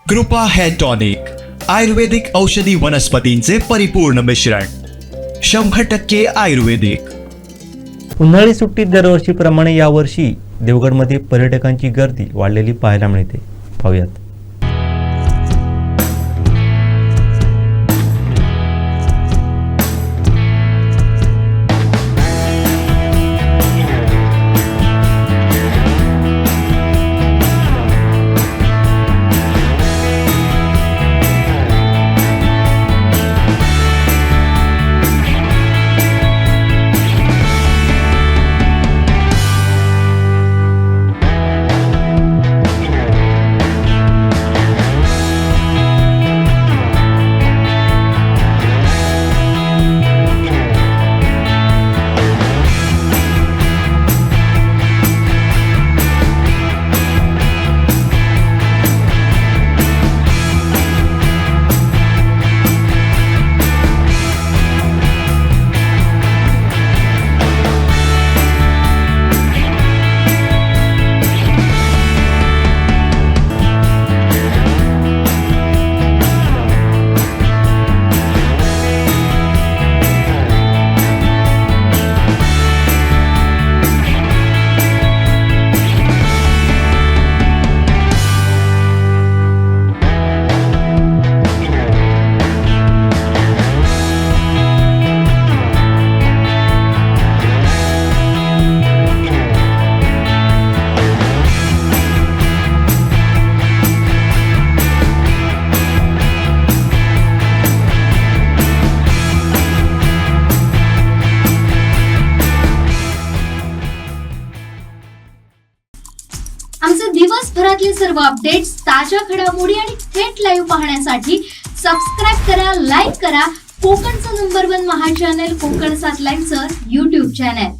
कृपा hair tonic, आयुर्वेदिक औषधी वनस्पतींचे परिपूर्ण मिश्रण, 100% आयुर्वेदिक. उन्हाळी सुट्टीत दरवर्षीप्रमाणे यावर्षी देवगडमध्ये पर्यटकांची गर्दी वाढलेली पाहायला मिळते. पाहूयात. आमचे दिवसभरातले सर्व अपडेट्स, ताज्या घडामोडी आणि थेट लाईव्ह पाहण्यासाठी सबस्क्राईब करा, लाईक करा कोकणचं नंबर 1 महा चॅनल कोकण 7 लाईव्हचं YouTube चॅनल.